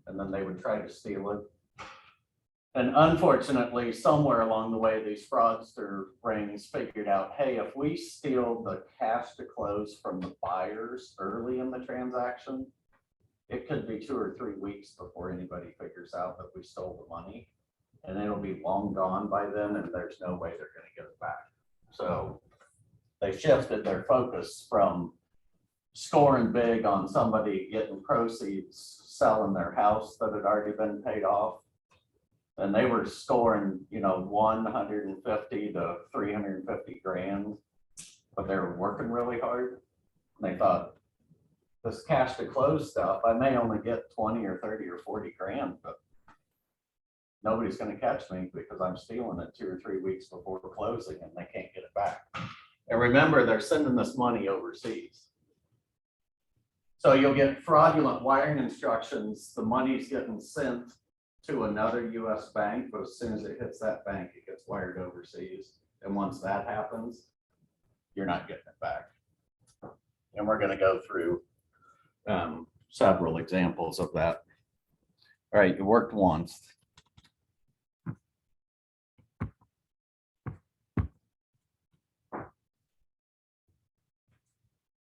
and then they would try to steal it. And unfortunately, somewhere along the way, these fraudster rings figured out, hey, if we steal the cash to close from the buyers early in the transaction, it could be 2 or 3 weeks before anybody figures out that we stole the money. And it'll be long gone by then, and there's no way they're gonna get it back. So they shifted their focus from scoring big on somebody getting proceeds, selling their house that had already been paid off. And they were scoring, 150 to 350 grand, but they were working really hard. And they thought, this cash to close stuff, I may only get 20 or 30 or 40 grand, but nobody's gonna catch me because I'm stealing it 2 or 3 weeks before closing and they can't get it back. And remember, they're sending this money overseas. So you'll get fraudulent wiring instructions. The money's getting sent to another US bank, but as soon as it hits that bank, it gets wired overseas. And once that happens, you're not getting it back. And we're gonna go through several examples of that. All right, it worked once.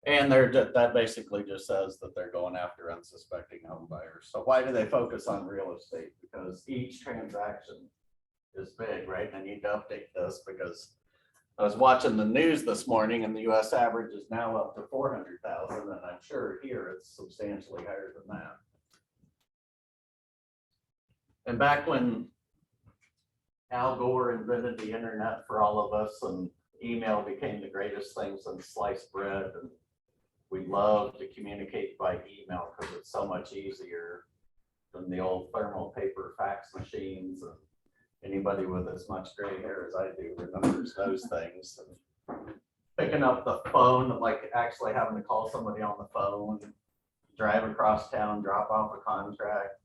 And that basically just says that they're going after unsuspecting home buyers. So why do they focus on real estate? Because each transaction is big, right? I need to update this because I was watching the news this morning and the US average is now up to 400,000, and I'm sure here it's substantially higher than that. And back when Al Gore invented the internet for all of us and email became the greatest thing since sliced bread, and we love to communicate by email because it's so much easier than the old thermal paper fax machines. And anybody with as much gray hair as I do remembers those things. And picking up the phone, like actually having to call somebody on the phone, drive across town, drop off a contract,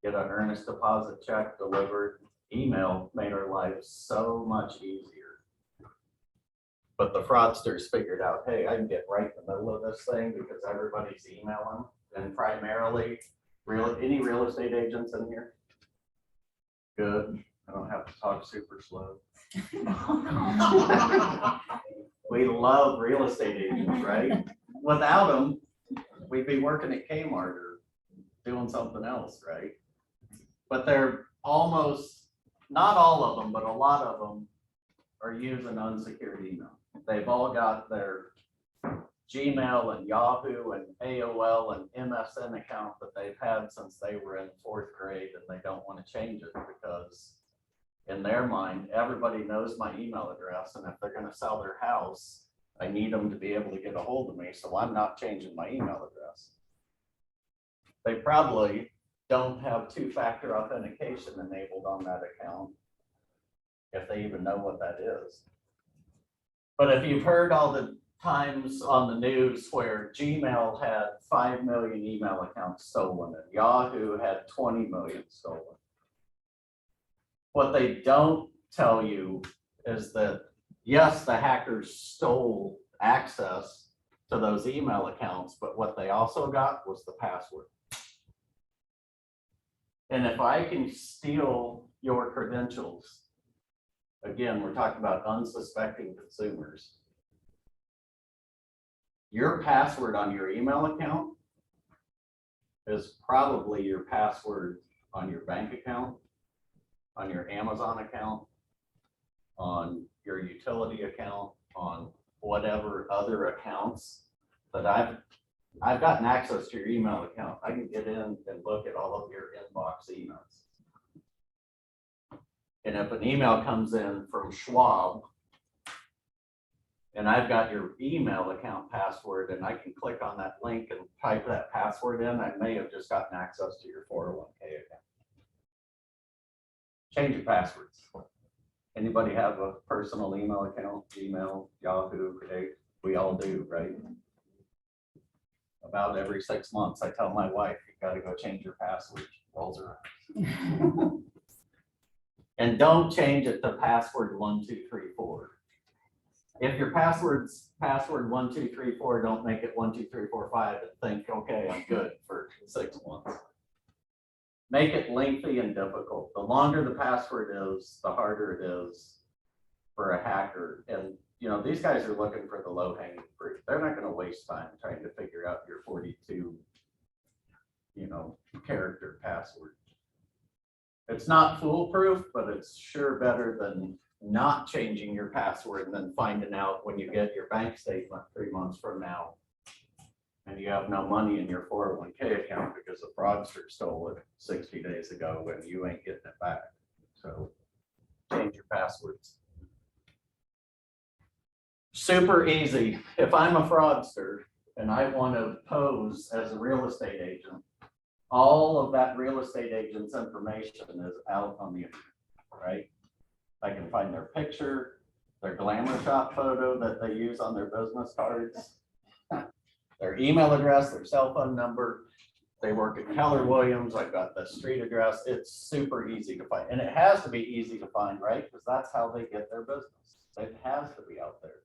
get an earnest deposit check delivered. Email made our lives so much easier. But the fraudsters figured out, hey, I can get right in the middle of this thing because everybody's emailing. And primarily, any real estate agents in here? Good. I don't have to talk super slow. We love real estate agents, right? Without them, we'd be working at Kmart or doing something else, right? But they're almost, not all of them, but a lot of them are using unsecured email. They've all got their Gmail and Yahoo and AOL and MSN account that they've had since they were in 4th grade, and they don't want to change it because in their mind, everybody knows my email address, and if they're going to sell their house, I need them to be able to get a hold of me, so I'm not changing my email address. They probably don't have 2-factor authentication enabled on that account, if they even know what that is. But if you've heard all the times on the news where Gmail had 5 million email accounts stolen and Yahoo had 20 million stolen, what they don't tell you is that, yes, the hackers stole access to those email accounts, but what they also got was the password. And if I can steal your credentials, again, we're talking about unsuspecting consumers, your password on your email account is probably your password on your bank account, on your Amazon account, on your utility account, on whatever other accounts that I've gotten access to your email account. I can get in and look at all of your inbox emails. And if an email comes in from Schwab and I've got your email account password and I can click on that link and type that password in, I may have just gotten access to your 401k account. Change your passwords. Anybody have a personal email account? Gmail, Yahoo, we all do, right? About every 6 months, I tell my wife, you got to go change your password. She rolls around. And don't change it to password 1234. If your password's password 1234, don't make it 12345 and think, okay, I'm good for 6 months. make it lengthy and difficult. The longer the password is, the harder it is for a hacker. And you know, these guys are looking for the low hanging fruit. They're not going to waste time trying to figure out your 42, you know, character password. It's not foolproof, but it's sure better than not changing your password and then finding out when you get your bank statement 3 months from now and you have no money in your 401k account because a fraudster stole it 60 days ago and you ain't getting it back. So change your passwords. Super easy. If I'm a fraudster and I want to pose as a real estate agent, all of that real estate agent's information is out on the internet, right? I can find their picture, their glamour shot photo that they use on their business cards, their email address, their cell phone number. They work at Keller Williams. I've got the street address. It's super easy to find. And it has to be easy to find, right? Because that's how they get their business. It has to be out there.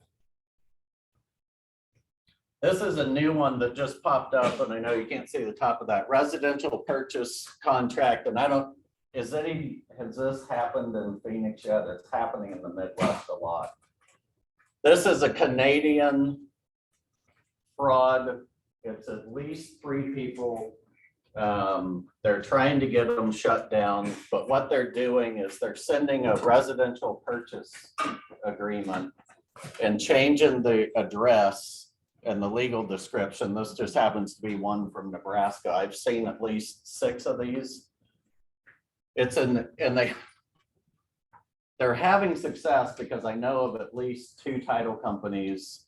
This is a new one that just popped up, and I know you can't see the top of that residential purchase contract. And I don't, has this happened in Phoenix yet? It's happening in the Midwest a lot. This is a Canadian fraud. It's at least 3 people. They're trying to get them shut down, but what they're doing is they're sending a residential purchase agreement and changing the address and the legal description. This just happens to be one from Nebraska. I've seen at least 6 of these. It's in, and they're having success because I know of at least 2 title companies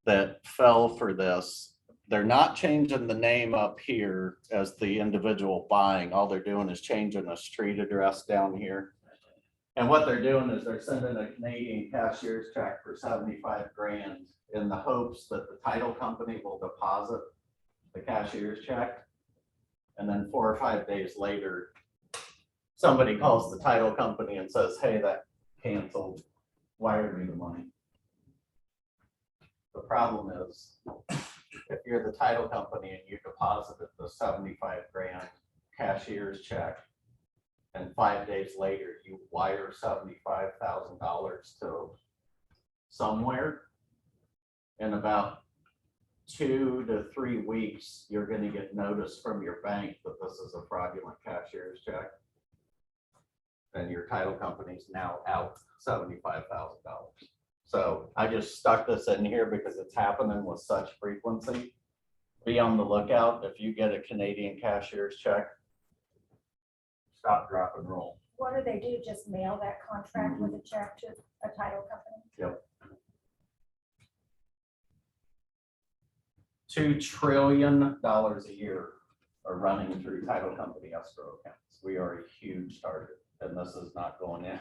that fell for this. They're not changing the name up here as the individual buying. All they're doing is changing a street address down here. And what they're doing is they're sending a Canadian cashier's check for 75 grand in the hopes that the title company will deposit the cashier's check. And then 4 or 5 days later, somebody calls the title company and says, hey, that canceled, wire me the money. The problem is, if you're the title company and you deposited the 75 grand cashier's check, and 5 days later you wire $75,000 to somewhere, in about 2 to 3 weeks, you're going to get notice from your bank that this is a fraudulent cashier's check. And your title company's now out $75,000. So I just stuck this in here because it's happening with such frequency. Be on the lookout. If you get a Canadian cashier's check, stop, drop, and roll. What do they do? Just mail that contract with a check to a title company? Yep. $2 trillion a year are running through title company escrow accounts. We are a huge target, and this is not going in.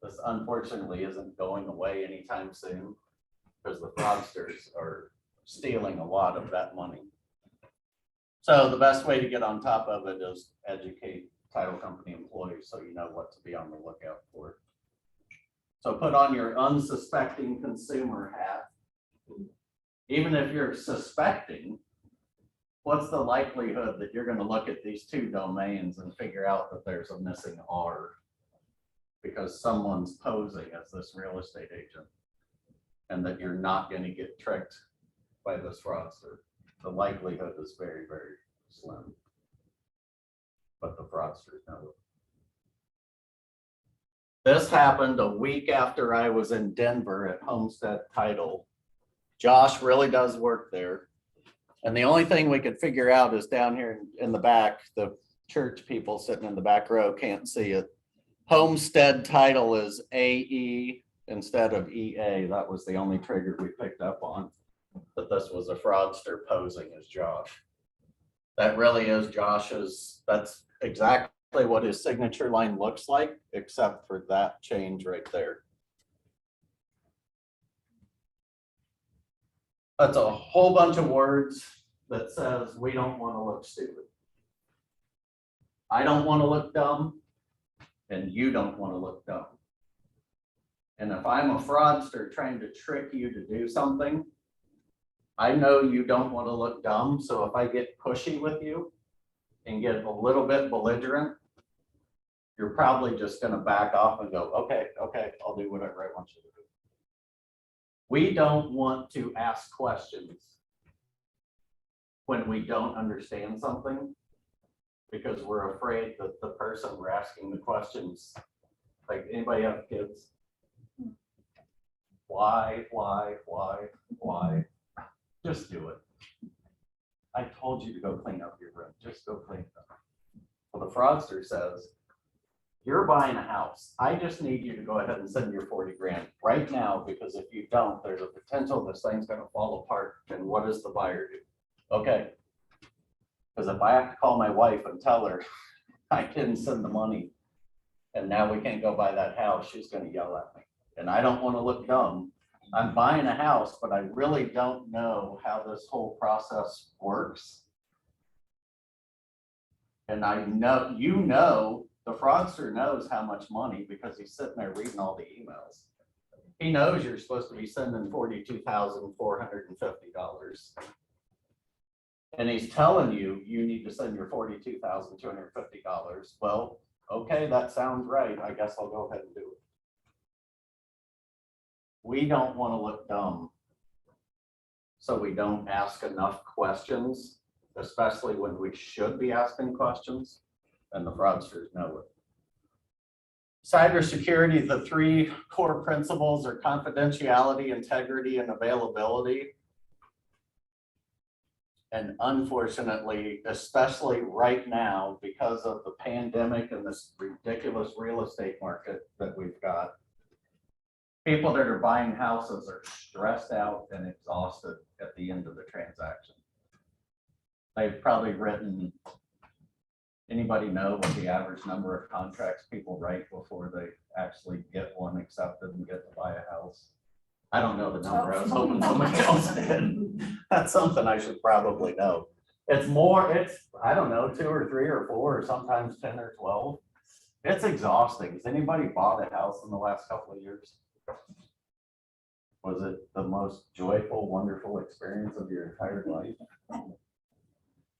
This unfortunately isn't going away anytime soon because the fraudsters are stealing a lot of that money. So the best way to get on top of it is educate title company employees so you know what to be on the lookout for. So put on your unsuspecting consumer hat. Even if you're suspecting, what's the likelihood that you're going to look at these 2 domains and figure out that there's a missing R because someone's posing as this real estate agent and that you're not going to get tricked by this fraudster? The likelihood is very, very slim. But the fraudsters know it. This happened a week after I was in Denver at Homestead Title. Josh really does work there. And the only thing we could figure out is down here in the back, the church people sitting in the back row can't see it. Homestead Title is AE instead of EA. That was the only trigger we picked up on, that this was a fraudster posing as Josh. That really is Josh's, that's exactly what his signature line looks like, except for that change right there. That's a whole bunch of words that says we don't want to look stupid. I don't want to look dumb, and you don't want to look dumb. And if I'm a fraudster trying to trick you to do something, I know you don't want to look dumb. So if I get pushy with you, and get a little bit belligerent, you're probably just gonna back off and go, okay, I'll do whatever I want you to do. We don't want to ask questions when we don't understand something, because we're afraid that the person we're asking the questions, like, anybody have kids? Why? Just do it. I told you to go clean up your room. Just go clean it up. Well, the fraudster says, you're buying a house. I just need you to go ahead and send your 40 grand right now, because if you don't, there's a potential this thing's gonna fall apart. And what does the buyer do? Okay. Because if I have to call my wife and tell her I didn't send the money and now we can't go buy that house, she's gonna yell at me. And I don't want to look dumb. I'm buying a house, but I really don't know how this whole process works. And I know, the fraudster knows how much money, because he's sitting there reading all the emails. He knows you're supposed to be sending $42,450. And he's telling you, you need to send your $42,250. Well, okay, that sounds right. I guess I'll go ahead and do it. We don't want to look dumb, so we don't ask enough questions, especially when we should be asking questions, and the fraudsters know it. Cybersecurity, the three core principles are confidentiality, integrity, and availability. And unfortunately, especially right now, because of the pandemic and this ridiculous real estate market that we've got, people that are buying houses are stressed out and exhausted at the end of the transaction. They've probably written, anybody know what the average number of contracts people write before they actually get one accepted and get to buy a house? I don't know the number. I was hoping somebody else did. That's something I should probably know. It's more, I don't know, 2 or 3 or 4, or sometimes 10 or 12. It's exhausting. Has anybody bought a house in the last couple of years? Was it the most joyful, wonderful experience of your entire life?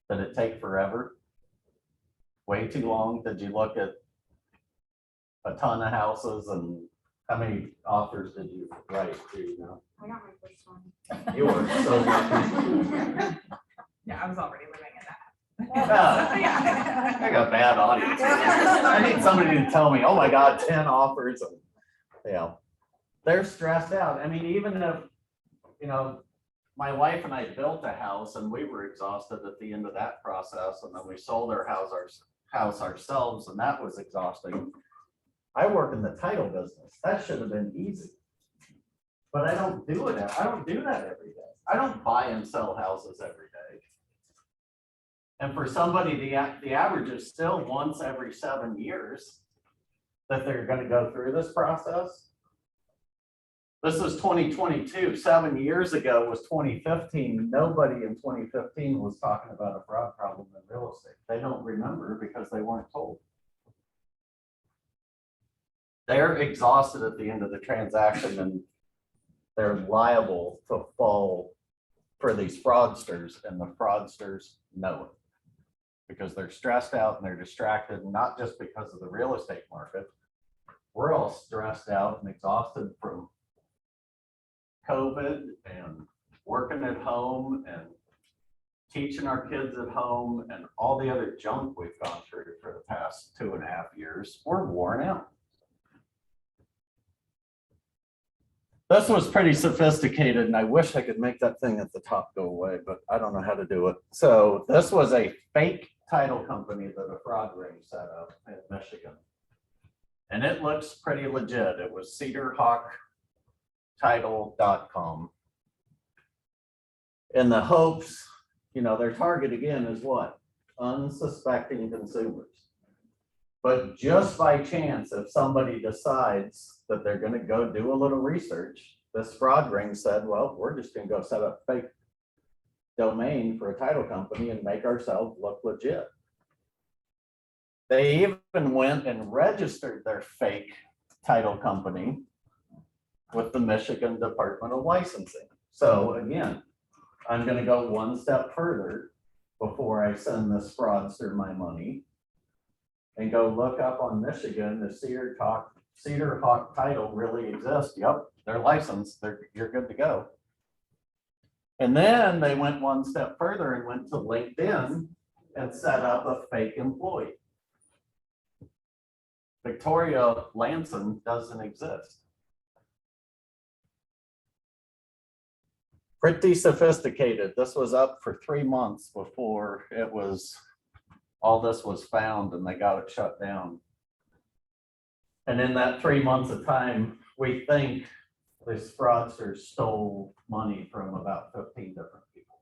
Did it take forever? Way too long? Did you look at a ton of houses, and how many offers did you write? Do you know? I got my first one. You were so lucky. Yeah, I was already living in that. I got bad audience. I need somebody to tell me, oh my God, 10 offers. And, yeah, they're stressed out. I mean, even if, my wife and I built a house and we were exhausted at the end of that process, and then we sold our house ourselves, and that was exhausting. I work in the title business. That should have been easy. But I don't do it. I don't do that every day. I don't buy and sell houses every day. And for somebody, the average is still once every 7 years that they're going to go through this process. This is 2022. 7 years ago was 2015. Nobody in 2015 was talking about a fraud problem in real estate. They don't remember because they weren't told. They're exhausted at the end of the transaction, and they're liable to fall for these fraudsters, and the fraudsters know it because they're stressed out and they're distracted, not just because of the real estate market. We're all stressed out and exhausted from COVID and working at home and teaching our kids at home and all the other junk we've gone through for the past 2.5 years. We're worn out. This was pretty sophisticated, and I wish I could make that thing at the top go away, but I don't know how to do it. So this was a fake title company that a fraud ring set up in Michigan. And it looks pretty legit. It was cedarhawktitle.com. In the hopes, their target again is what? Unsuspecting consumers. But just by chance, if somebody decides that they're going to go do a little research, this fraud ring said, well, we're just going to go set up a fake domain for a title company and make ourselves look legit. They even went and registered their fake title company with the Michigan Department of Licensing. So again, I'm going to go one step further. before I send this fraudster my money. And go look up on Michigan, the Cedar Hawk title really exists. Yep, they're licensed, you're good to go. And then they went one step further and went to LinkedIn and set up a fake employee. Victoria Lanson doesn't exist. Pretty sophisticated. This was up for 3 months before all this was found and they got it shut down. And in that 3 months of time, we think this fraudster stole money from about 15 different people.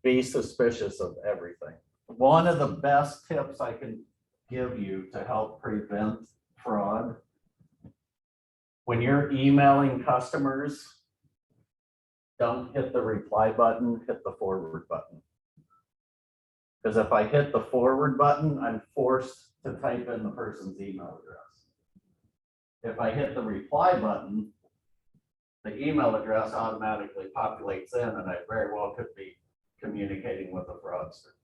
Be suspicious of everything. One of the best tips I can give you to help prevent fraud, when you're emailing customers, don't hit the reply button, hit the forward button. Because if I hit the forward button, I'm forced to type in the person's email address. If I hit the reply button, the email address automatically populates in and I very well could be communicating with a fraudster.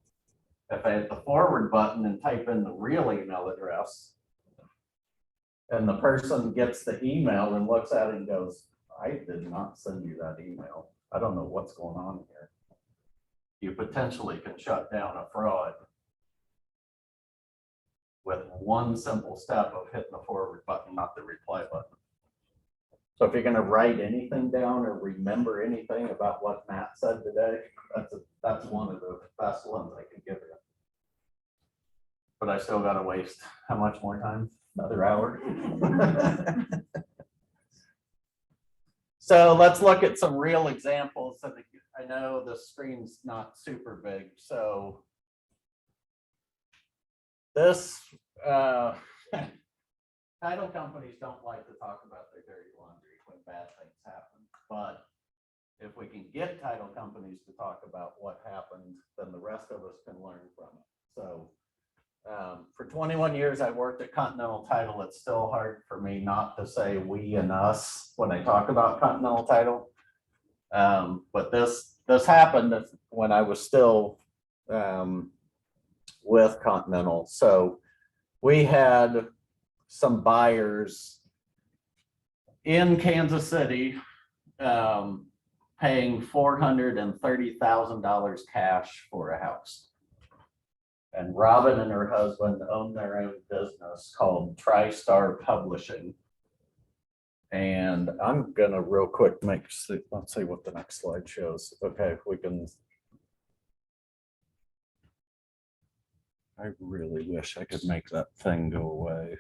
If I hit the forward button and type in the real email address, and the person gets the email and looks at it and goes, I did not send you that email. I don't know what's going on here. You potentially can shut down a fraud with one simple step of hitting the forward button, not the reply button. So if you're going to write anything down or remember anything about what Matt said today, that's one of the best ones I can give you. But I still got to waste how much more time? Another hour. So let's look at some real examples. And I know the screen's not super big, so this title companies don't like to talk about their dirty laundry when bad things happen, but if we can get title companies to talk about what happened, then the rest of us can learn from it. So for 21 years, I worked at Continental Title. It's still hard for me not to say we and us when I talk about Continental Title. But this happened when I was still with Continental. So we had some buyers in Kansas City paying $430,000 cash for a house. And Robin and her husband own their own business called TriStar Publishing. And I'm gonna real quick let's see what the next slide shows. Okay, we can. I really wish I could make that thing go away.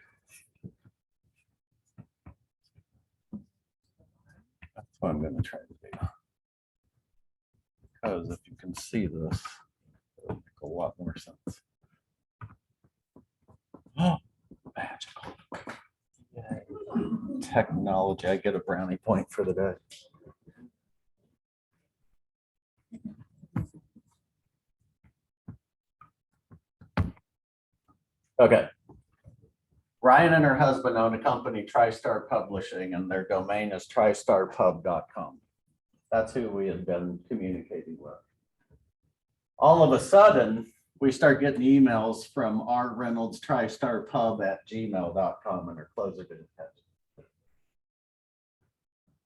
That's what I'm gonna try to do. Because if you can see this, it'll make a lot more sense. Oh, magical. Yay. Technology, I get a brownie point for the day. Okay. Ryan and her husband own a company, TriStar Publishing, and their domain is tristarpub.com. That's who we had been communicating with. All of a sudden, we start getting emails from rreynolds_tristarpub@gmail.com and our closer didn't catch it.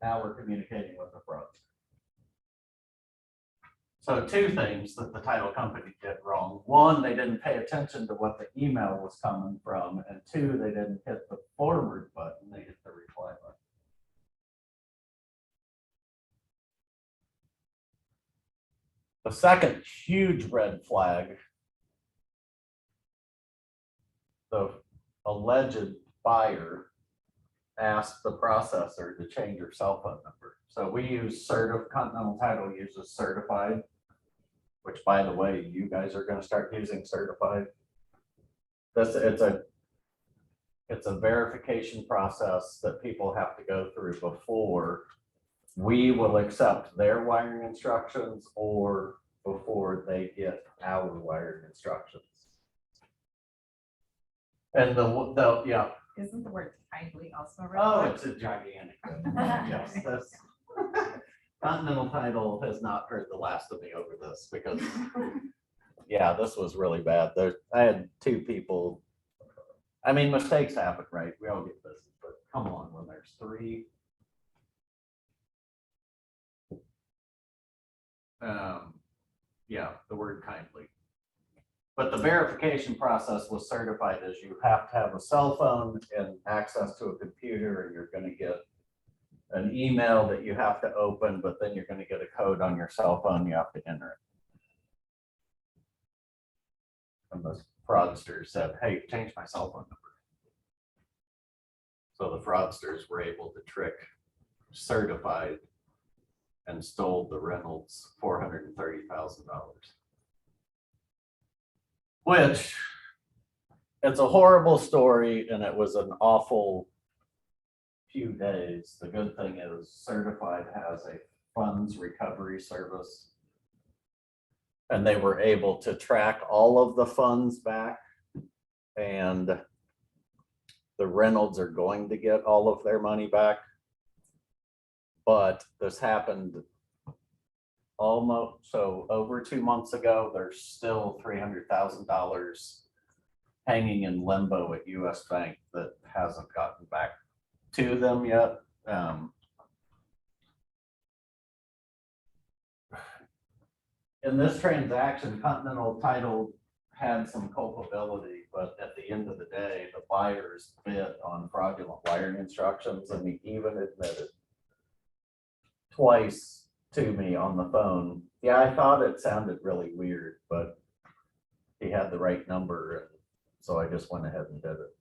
Now we're communicating with the fraud. So two things that the title company did wrong. One, they didn't pay attention to what the email was coming from. And two, they didn't hit the forward button, they hit the reply button. The second huge red flag, the alleged buyer asked the processor to change her cell phone number. So we use Continental Title uses Certified, which by the way, you guys are going to start using Certified. It's a verification process that people have to go through before we will accept their wiring instructions or before they get our wiring instructions. And yeah. Isn't the word timely also? Oh, it's a gigantic. Yes, Continental Title has not heard the last of me over this because, yeah, this was really bad. I had two people. I mean, mistakes happen, right? We all get busy, but come on, when there's three. Yeah, the word kindly. But the verification process was certified as you have to have a cell phone and access to a computer, and you're gonna get an email that you have to open, but then you're gonna get a code on your cell phone, you have to enter it. And the fraudsters said, hey, change my cell phone number. So the fraudsters were able to trick certified and stole the Reynolds $430,000. Which, it's a horrible story and it was an awful few days. The good thing is Certified has a funds recovery service. And they were able to track all of the funds back. And the Reynolds are going to get all of their money back. But this happened almost, so over 2 months ago. There's still $300,000 hanging in limbo at US Bank that hasn't gotten back to them yet. In this transaction, Continental Title had some culpability, but at the end of the day, the buyers bid on fraudulent wiring instructions, and he even admitted twice to me on the phone, yeah, I thought it sounded really weird, but he had the right number, and so I just went ahead and did it.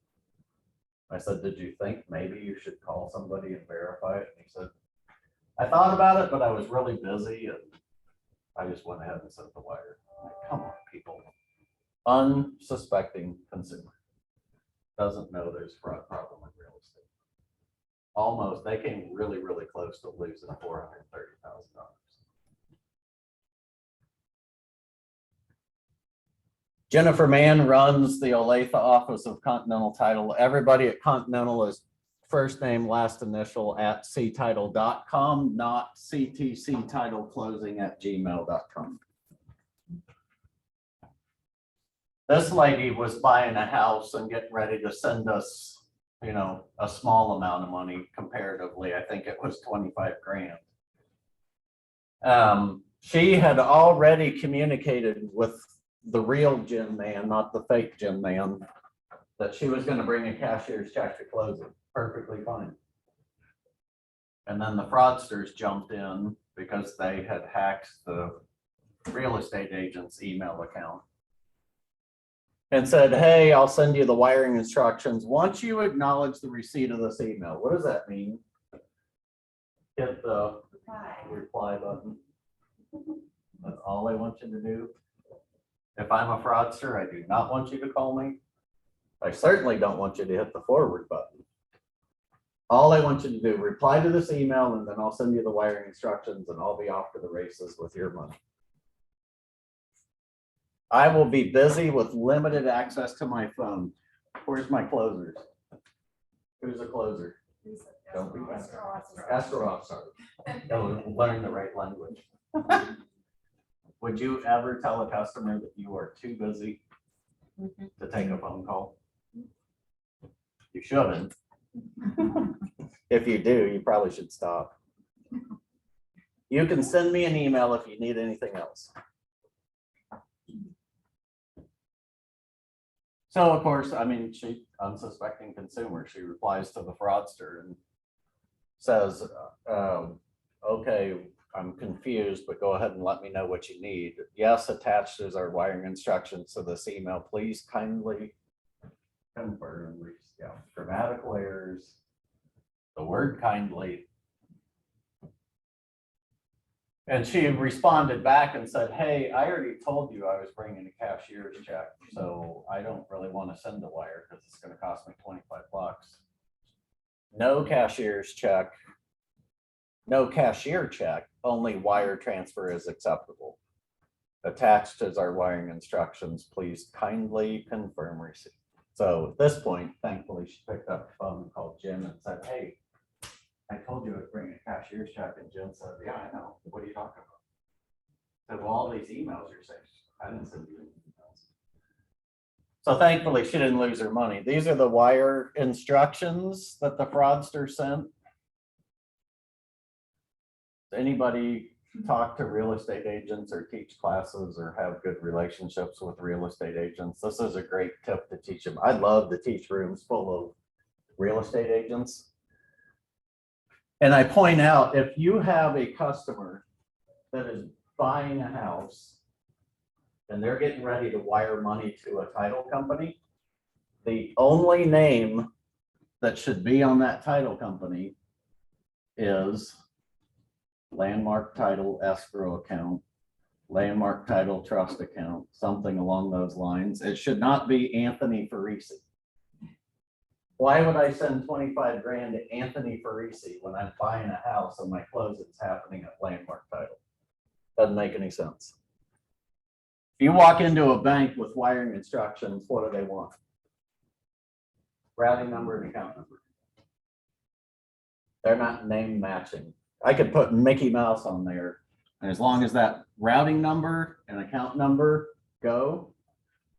I said, did you think maybe you should call somebody and verify it? And he said, I thought about it, but I was really busy, and I just went ahead and sent the wire. I'm like, come on, people. Unsuspecting consumer doesn't know there's a fraud problem in real estate. Almost, they came really, really close to losing $430,000. Jennifer Mann runs the Olathe office of Continental Title. Everybody at Continental is first name, last initial at ctitle.com, not ctctitleclosing@gmail.com. This lady was buying a house and getting ready to send us, you know, a small amount of money comparatively. I think it was 25 grand. She had already communicated with the real Jim Man, not the fake Jim Man, that she was going to bring a cashier's check to closing. Perfectly fine. And then the fraudsters jumped in because they had hacked the real estate agent's email account and said, hey, I'll send you the wiring instructions once you acknowledge the receipt of this email. What does that mean? Hit the reply button. That's all I want you to do. If I'm a fraudster, I do not want you to call me. I certainly don't want you to hit the forward button. All I want you to do, reply to this email, and then I'll send you the wiring instructions, and I'll be off to the races with your money. I will be busy with limited access to my phone. Where's my closers? Who's a closer? Don't be bad. Escrow, sorry. Learn the right language. Would you ever tell a customer that you are too busy to take a phone call? You shouldn't. If you do, you probably should stop. You can send me an email if you need anything else. So of course, I mean, she, unsuspecting consumer, she replies to the fraudster and says, okay, I'm confused, but go ahead and let me know what you need. Yes, attached is our wiring instructions to this email. Please kindly confirm. Yeah, grammatical errors. The word kindly. And she responded back and said, hey, I already told you I was bringing a cashier's check, so I don't really want to send a wire because it's going to cost me 25 bucks. No cashier's check. No cashier check, only wire transfer is acceptable. Attached is our wiring instructions. Please kindly confirm receipt. So at this point, thankfully, she picked up the phone and called Jim and said, hey, I told you I'd bring a cashier's check, and Jen said, yeah, I know, what are you talking about? I said, well, all these emails you're saying, I didn't send you any emails. So thankfully, she didn't lose her money. These are the wire instructions that the fraudster sent. Anybody talk to real estate agents or teach classes or have good relationships with real estate agents? This is a great tip to teach them. I'd love to teach rooms full of real estate agents. And I point out, if you have a customer that is buying a house and they're getting ready to wire money to a title company, the only name that should be on that title company is Landmark Title Escrow Account, Landmark Title Trust Account, something along those lines. It should not be Anthony Farisi. Why would I send 25 grand to Anthony Farisi when I'm buying a house and my closing's happening at Landmark Title? Doesn't make any sense. If you walk into a bank with wiring instructions, what do they want? Routing number and account number. They're not name matching. I could put Mickey Mouse on there, and as long as that routing number and account number go,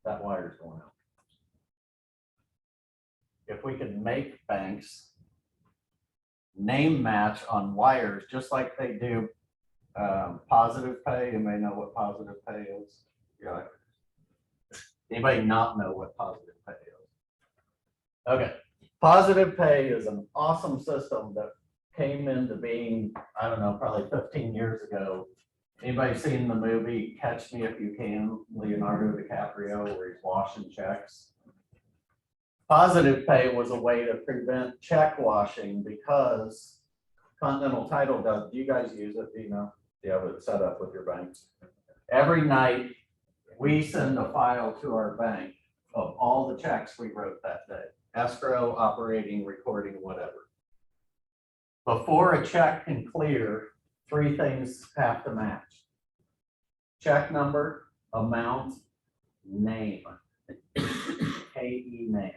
that wire's going out. If we could make banks name match on wires, just like they do positive pay. You may know what positive pay is. Yeah. Anybody not know what positive pay is? Okay. Positive pay is an awesome system that came into being, I don't know, probably 15 years ago. Anybody seen the movie Catch Me If You Can, Leonardo DiCaprio, where he's washing checks? Positive pay was a way to prevent check washing because Continental Title does. Do you guys use it? Do you know? Do you have it set up with your bank? Every night we send a file to our bank of all the checks we wrote that day. Escrow, operating, recording, whatever. Before a check can clear, three things have to match. Check number, amount, name. Payee name.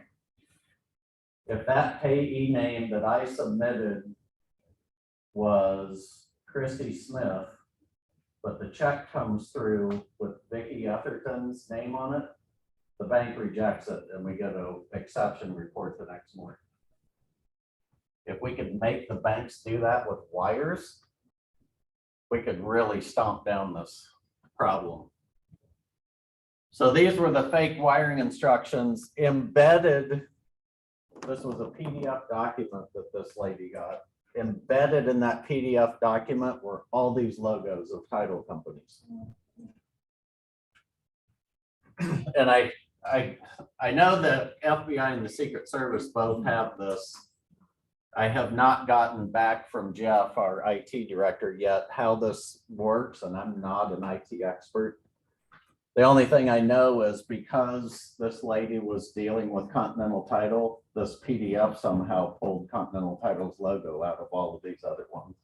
If that payee name that I submitted was Christy Smith, but the check comes through with Vicki Etherton's name on it, the bank rejects it and we get an exception report the next morning. If we could make the banks do that with wires, we could really stomp down this problem. So these were the fake wiring instructions embedded. This was a PDF document that this lady got. Embedded in that PDF document were all these logos of title companies. And I know that FBI and the Secret Service both have this. I have not gotten back from Jeff, our IT director, yet how this works, and I'm not an IT expert. The only thing I know is because this lady was dealing with Continental Title, this PDF somehow pulled Continental Title's logo out of all of these other ones.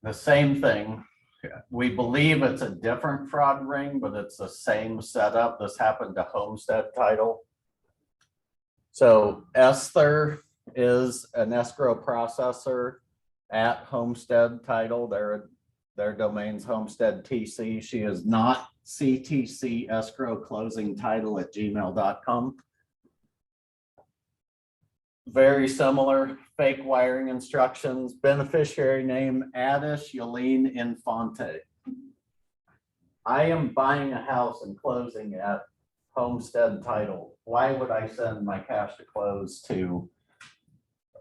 The same thing. We believe it's a different fraud ring, but it's the same setup. This happened to Homestead Title. So Esther is an escrow processor at Homestead Title. Their domain's Homestead TC. She is not CTC escrow closing title at gmail.com. Very similar, fake wiring instructions, beneficiary name, Adish Yelene Infante. I am buying a house and closing at Homestead Title. Why would I send my cash to close to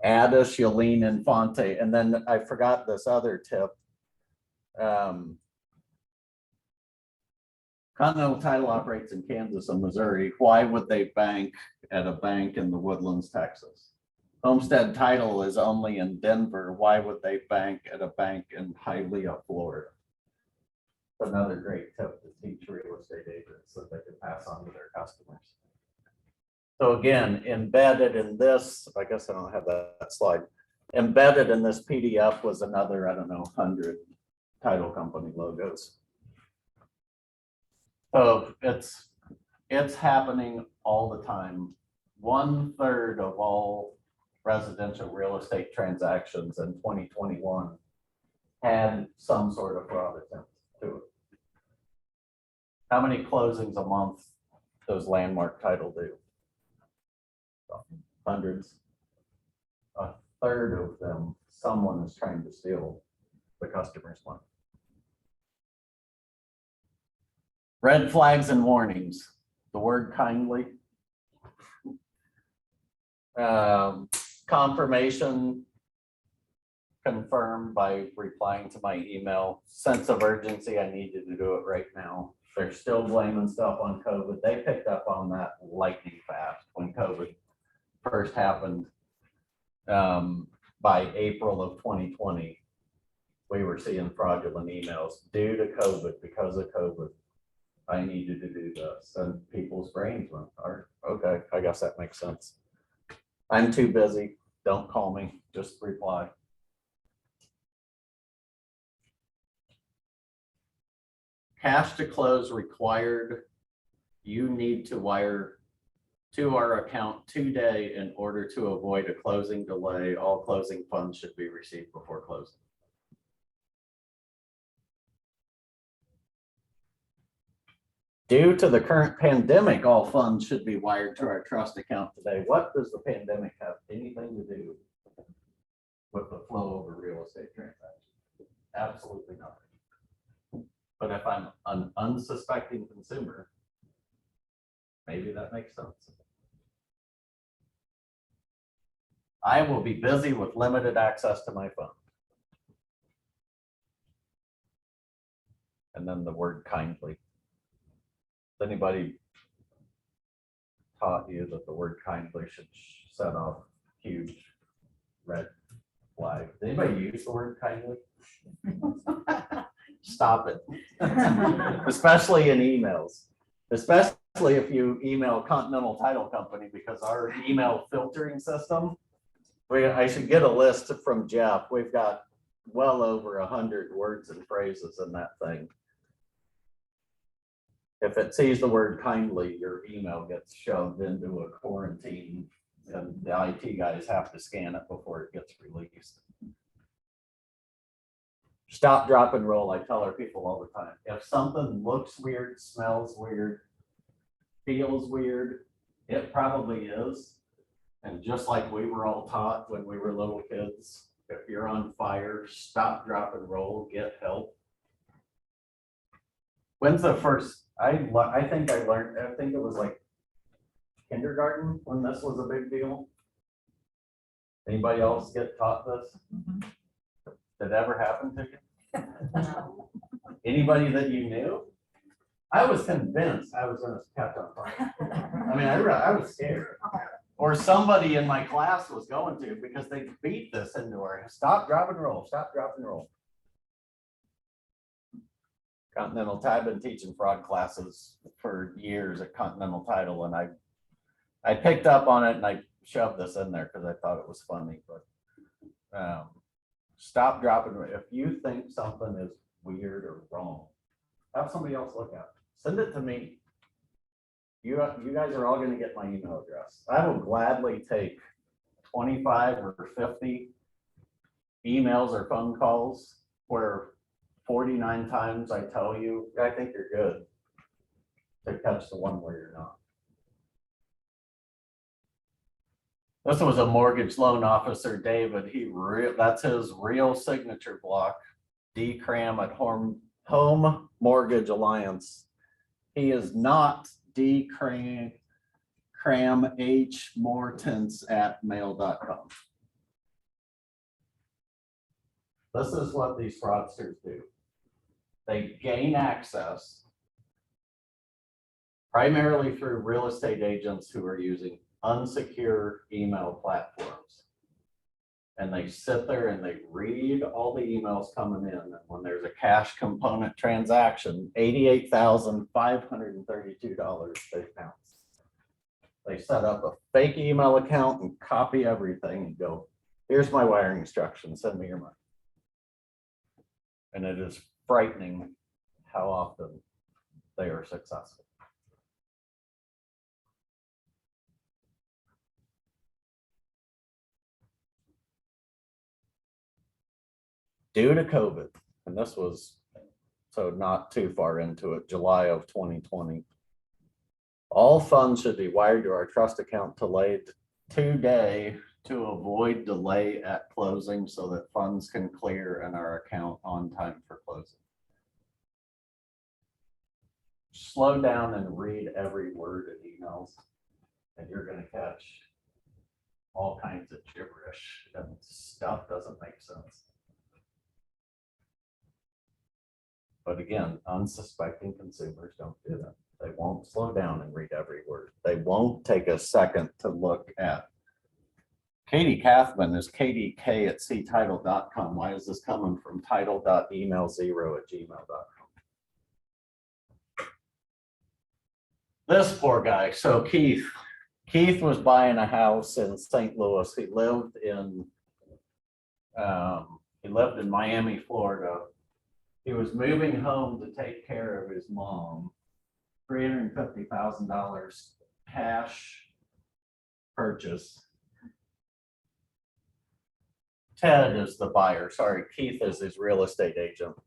Adish Yelene Infante? And then I forgot this other tip. Continental Title operates in Kansas and Missouri. Why would they bank at a bank in the Woodlands, Texas? Homestead Title is only in Denver. Why would they bank at a bank in Hialeah, Florida? Another great tip to teach real estate agents that they can pass on to their customers. So again, embedded in this, I guess I don't have that slide. Embedded in this PDF was another, I don't know, 100 title company logos. So it's happening all the time. 1/3 of all residential real estate transactions in 2021 had some sort of fraud attempt to it. How many closings a month does Landmark Title do? Hundreds. 1/3 of them, someone is trying to steal the customer's money. Red flags and warnings. The word kindly. Confirmation confirmed by replying to my email. Sense of urgency, I needed to do it right now. They're still blaming stuff on COVID. They picked up on that lightning fast when COVID first happened. By April of 2020, we were seeing fraudulent emails due to COVID. Because of COVID, I needed to do this, and people's brains went, all right, okay, I guess that makes sense. I'm too busy. Don't call me. Just reply. Cash to close required. You need to wire to our account today in order to avoid a closing delay. All closing funds should be received before closing. Due to the current pandemic, all funds should be wired to our trust account today. What does the pandemic have anything to do with the flow of a real estate transaction? Absolutely nothing. But if I'm an unsuspecting consumer, maybe that makes sense. I will be busy with limited access to my phone. And then the word kindly. Has anybody taught you that the word kindly should set off huge red flag? Does anybody use the word kindly? Stop it. Especially in emails. Especially if you email Continental Title Company, because our email filtering system, I should get a list from Jeff. We've got well over 100 words and phrases in that thing. If it sees the word kindly, your email gets shoved into a quarantine, and the IT guys have to scan it before it gets released. Stop, drop, and roll. I tell our people all the time. If something looks weird, smells weird, feels weird, it probably is. And just like we were all taught when we were little kids, if you're on fire, stop, drop, and roll, get help. When's the first, I think I learned, I think it was like kindergarten when this was a big deal. Anybody else get taught this? Did it ever happen to you? Anybody that you knew? I was convinced I was gonna catch on fire. I mean, I was scared. Or somebody in my class was going to, because they beat this into our stop, drop, and roll, stop, drop, and roll. Continental Title, I've been teaching fraud classes for years at Continental Title, and I picked up on it and I shoved this in there because I thought it was funny. But stop, drop, and roll. If you think something is weird or wrong, have somebody else look at it. Send it to me. You guys are all going to get my email address. I will gladly take 25 or 50 emails or phone calls where 49 times I tell you, I think you're good, to catch the one where you're not. This was a mortgage loan officer, David. That's his real signature block. D. Cram at Home Mortgage Alliance. He is not D. Cram H. Mortens at mail.com. This is what these fraudsters do. They gain access primarily through real estate agents who are using unsecure email platforms. And they sit there and they read all the emails coming in. And when there's a cash component transaction, $88,532 they pounce. They set up a fake email account and copy everything and go, here's my wiring instructions, send me your money. And it is frightening how often they are successful. due to COVID, and this was, so not too far into it, July of 2020. All funds should be wired to our trust account today to avoid delay at closing so that funds can clear in our account on time for closing. Slow down and read every word in emails, and you're gonna catch all kinds of gibberish and stuff doesn't make sense. But again, unsuspecting consumers don't do that. They won't slow down and read every word. They won't take a second to look at. Katie Kathman is kdk@ctitle.com. Why is this coming from title.email0@gmail.com? This poor guy. So Keith was buying a house in St. Louis. He lived in Miami, Florida. He was moving home to take care of his mom. $350,000 cash purchase. Ted is the buyer. Sorry, Keith is his real estate agent.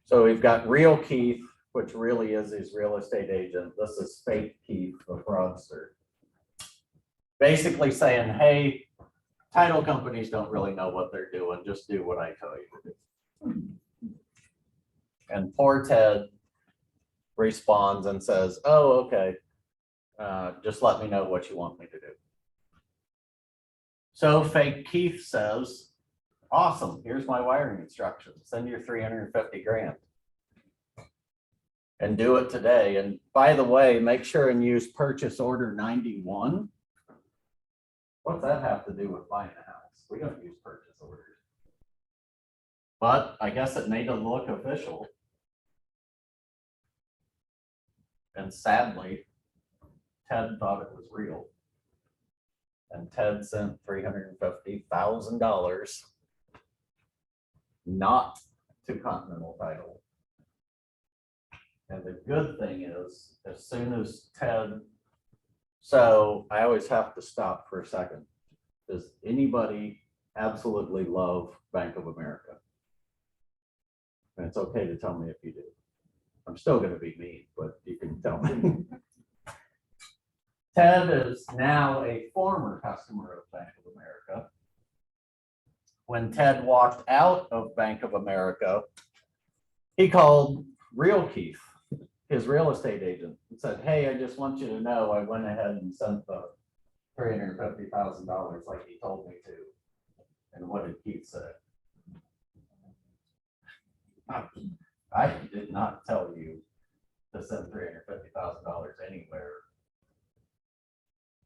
So we've got real Keith, which really is his real estate agent. This is fake Keith, the fraudster. Basically saying, hey, title companies don't really know what they're doing. Just do what I tell you to do. And poor Ted responds and says, oh, okay. Just let me know what you want me to do. So fake Keith says, awesome, here's my wiring instructions. Send your 350 grand. And do it today. And by the way, make sure and use purchase order 91. What's that have to do with buying a house? We don't use purchase orders. But I guess it made it look official. And sadly, Ted thought it was real. And Ted sent $350,000 not to Continental Title. And the good thing is, as soon as Ted, so I always have to stop for a second. Does anybody absolutely love Bank of America? And it's okay to tell me if you do. I'm still going to be mean, but you can tell me. Ted is now a former customer of Bank of America. When Ted walked out of Bank of America, he called real Keith, his real estate agent, and said, hey, I just want you to know I went ahead and sent the $350,000 like he told me to. And what did Keith say? I did not tell you to send $350,000 anywhere.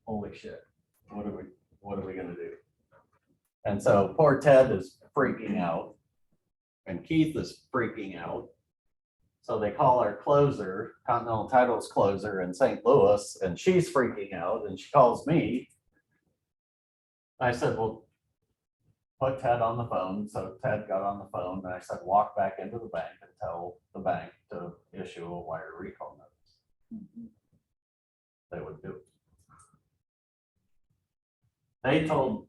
Holy shit. What are we gonna do? And so poor Ted is freaking out and Keith is freaking out. So they call our closer, Continental Title's closer in St. Louis, and she's freaking out and she calls me. I said, well, put Ted on the phone. So Ted got on the phone and I said, walk back into the bank and tell the bank to issue a wire recall notice. They would do it. They told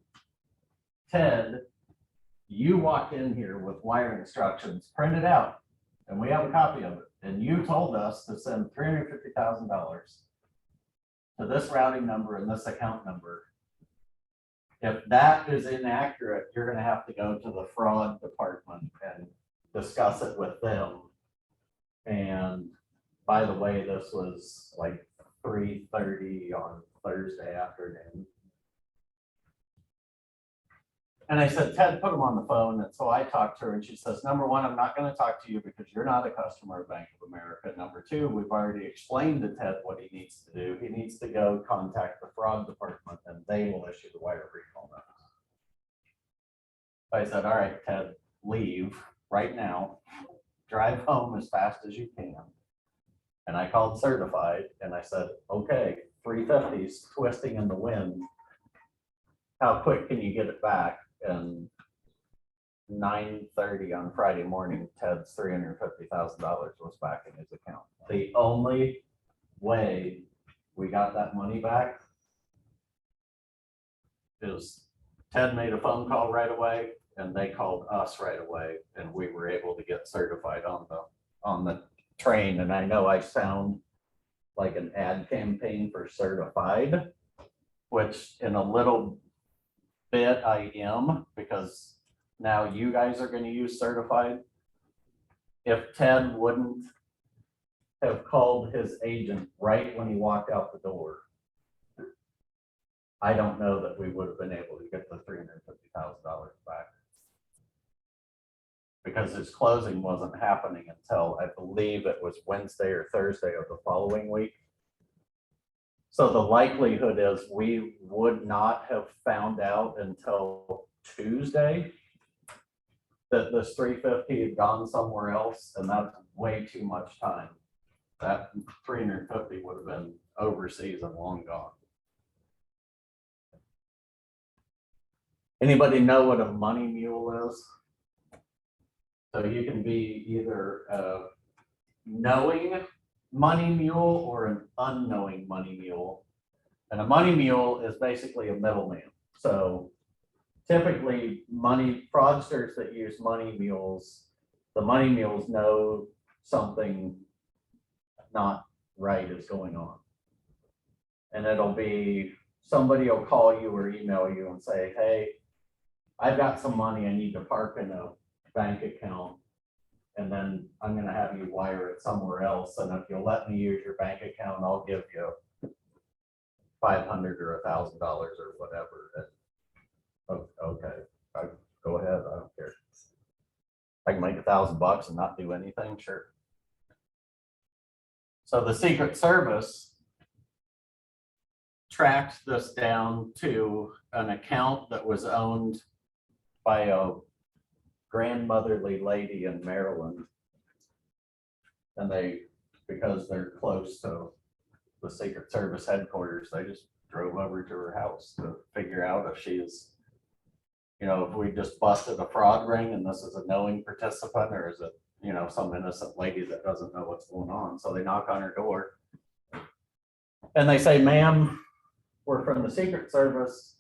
Ted, you walked in here with wire instructions printed out, and we have a copy of it. And you told us to send $350,000 to this routing number and this account number. If that is inaccurate, you're going to have to go to the fraud department and discuss it with them. And by the way, this was like 3:30 on Thursday afternoon. And I said, Ted, put him on the phone. And so I talked to her and she says, number one, I'm not going to talk to you because you're not a customer of Bank of America. Number two, we've already explained to Ted what he needs to do. He needs to go contact the fraud department and they will issue the wire recall notice. I said, all right, Ted, leave right now. Drive home as fast as you can. And I called certified and I said, okay, 350's twisting in the wind. How quick can you get it back? And 9:30 on Friday morning, Ted's $350,000 was back in his account. The only way we got that money back is Ted made a phone call right away. and they called us right away, and we were able to get certified on the train. And I know I sound like an ad campaign for certified, which in a little bit I am, because now you guys are gonna use certified. If Ted wouldn't have called his agent right when he walked out the door, I don't know that we would have been able to get the $350,000 back. Because his closing wasn't happening until, I believe it was Wednesday or Thursday of the following week. So the likelihood is we would not have found out until Tuesday that this 350 had gone somewhere else, and that's way too much time. That 350 would have been overseas and long gone. Anybody know what a money mule is? So you can be either a knowing money mule or an unknowing money mule. And a money mule is basically a middleman. So typically fraudsters that use money mules, the money mules know something not right is going on. And it'll be, somebody will call you or email you and say, hey, I've got some money I need to park in a bank account, and then I'm gonna have you wire it somewhere else. And if you'll let me use your bank account, I'll give you $500 or $1,000 or whatever. Okay, go ahead, I don't care. I can make $1,000 and not do anything, sure. So the Secret Service tracked this down to an account that was owned by a grandmotherly lady in Maryland. And because they're close to the Secret Service headquarters, they just drove over to her house to figure out if she is, if we just busted a fraud ring and this is a knowing participant, or is it, some innocent lady that doesn't know what's going on. So they knock on her door and they say, ma'am, we're from the Secret Service.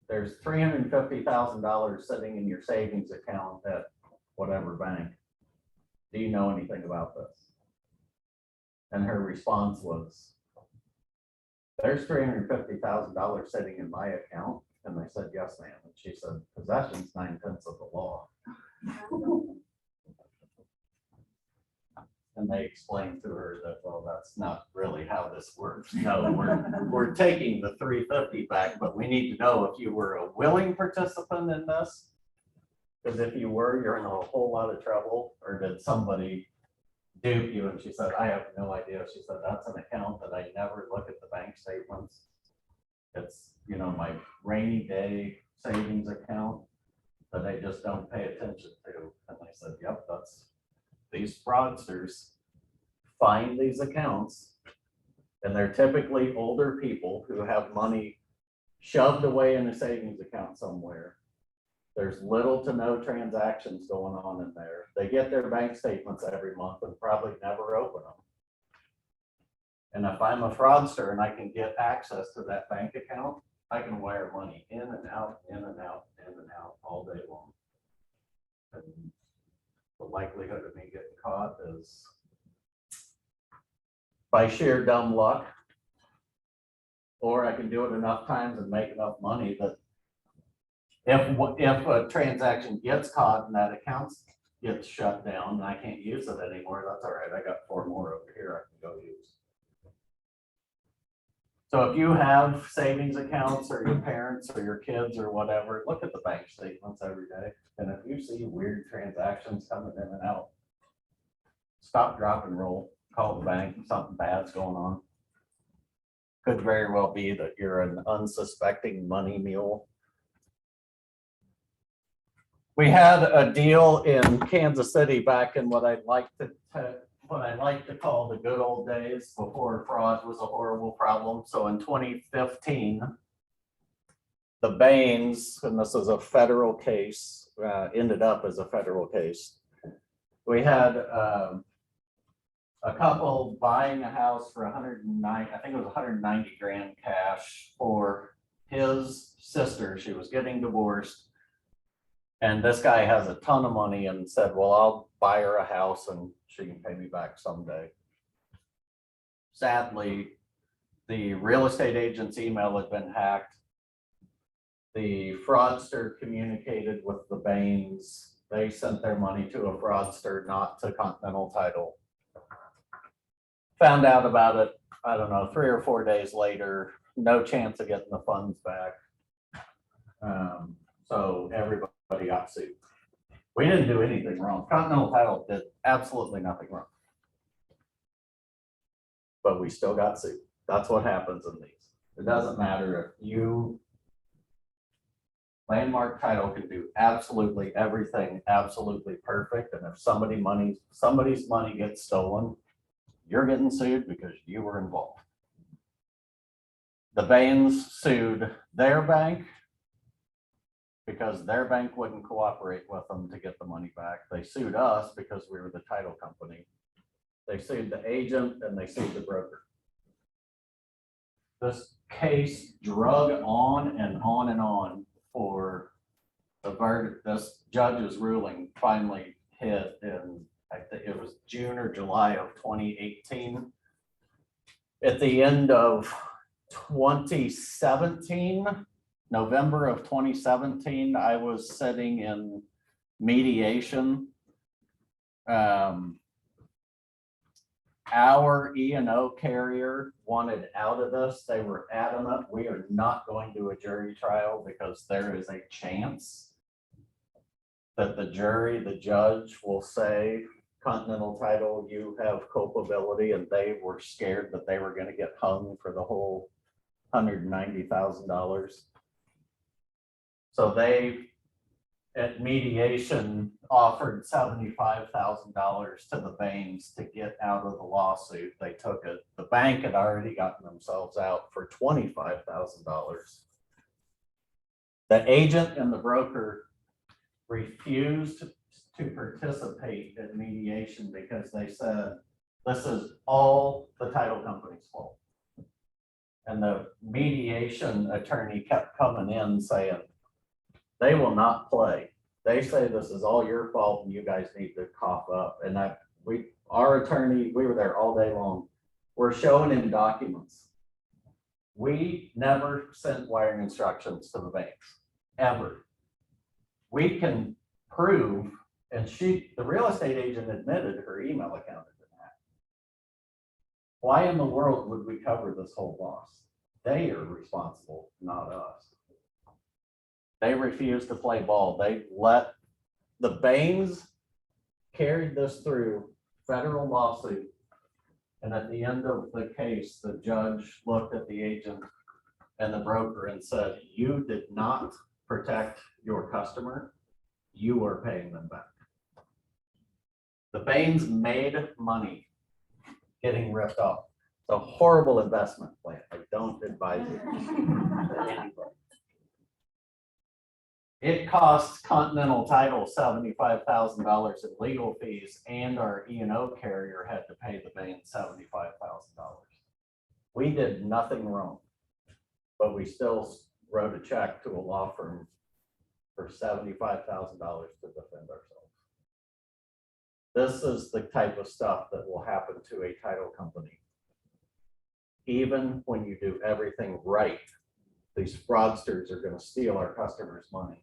There's $350,000 sitting in your savings account at whatever bank. Do you know anything about this? And her response was, there's $350,000 sitting in my account. And they said, yes, ma'am. And she said, possession's 9/10 of the law. And they explained to her that, well, that's not really how this works. No, we're taking the 350 back, but we need to know if you were a willing participant in this. Because if you were, you're in a whole lot of trouble. Or did somebody dupe you? And she said, I have no idea. She said, that's an account that I never look at the bank statements. It's, my rainy day savings account that I just don't pay attention to. And I said, yep, these fraudsters find these accounts, and they're typically older people who have money shoved away in a savings account somewhere. There's little to no transactions going on in there. They get their bank statements every month and probably never open them. And if I'm a fraudster and I can get access to that bank account, I can wire money in and out, in and out, in and out all day long. And the likelihood of me getting caught is by sheer dumb luck, or I can do it enough times and make enough money that if a transaction gets caught and that account gets shut down and I can't use it anymore, that's all right. I got 4 more over here I can go use. So if you have savings accounts, or your parents or your kids or whatever, look at the bank statements every day. And if you see weird transactions coming in and out, stop, drop, and roll. Call the bank, something bad's going on. Could very well be that you're an unsuspecting money mule. We had a deal in Kansas City back in what I'd like to call the good old days before fraud was a horrible problem. So in 2015, the Baines, and this is a federal case, ended up as a federal case. We had a couple buying a house for 109, I think it was 190 grand cash for his sister. She was getting divorced. And this guy has a ton of money and said, well, I'll buy her a house and she can pay me back someday. Sadly, the real estate agent's email had been hacked. The fraudster communicated with the Bains. They sent their money to a fraudster, not to Continental Title. Found out about it, I don't know, 3 or 4 days later, no chance of getting the funds back. So everybody got sued. We didn't do anything wrong. Continental Title did absolutely nothing wrong. But we still got sued. That's what happens in these. It doesn't matter if you, Landmark Title can do absolutely everything absolutely perfect. And if somebody's money gets stolen, you're getting sued because you were involved. The Bains sued their bank because their bank wouldn't cooperate with them to get the money back. They sued us because we were the title company. They sued the agent and they sued the broker. This case drug on and on and on for the verdict. This judge's ruling finally hit in, I think it was June or July of 2018. At the end of 2017, November of 2017, I was sitting in mediation. Our E&O carrier wanted out of this. They were adamant, we are not going to a jury trial because there is a chance that the jury, the judge will say, Continental Title, you have culpability, and they were scared that they were going to get hung for the whole $190,000. So they, at mediation, offered $75,000 to the Bains to get out of the lawsuit. They took it. The bank had already gotten themselves out for $25,000. The agent and the broker refused to participate in mediation because they said, this is all the title company's fault. And the mediation attorney kept coming in saying, they will not play. They say this is all your fault and you guys need to cough up. And our attorney, we were there all day long. We're showing him documents. We never sent wiring instructions to the banks, ever. We can prove, and the real estate agent admitted her email account had been hacked. Why in the world would we cover this whole loss? They are responsible, not us. They refused to play ball. They let the Bains carried this through federal lawsuit. And at the end of the case, the judge looked at the agent and the broker and said, you did not protect your customer. You are paying them back. The Bains made money getting ripped off. It's a horrible investment plan. I don't advise it to anybody. It costs Continental Title $75,000 in legal fees, and our E&O carrier had to pay the Bains $75,000. We did nothing wrong, but we still wrote a check to a law firm for $75,000 to defend ourselves. This is the type of stuff that will happen to a title company. Even when you do everything right, these fraudsters are going to steal our customers' money.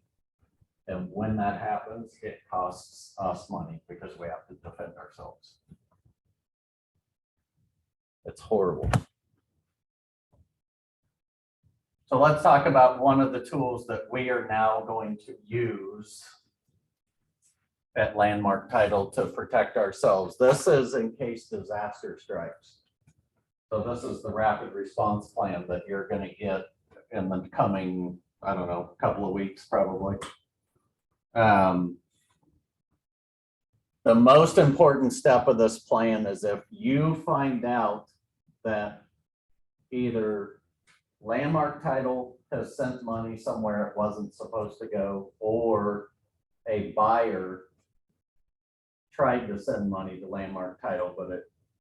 And when that happens, it costs us money because we have to defend ourselves. It's horrible. So let's talk about one of the tools that we are now going to use at Landmark Title to protect ourselves. This is in case disaster strikes. So this is the rapid response plan that you're going to get in the coming, I don't know, couple of weeks probably. The most important step of this plan is if you find out that either Landmark Title has sent money somewhere it wasn't supposed to go, or a buyer tried to send money to Landmark Title, but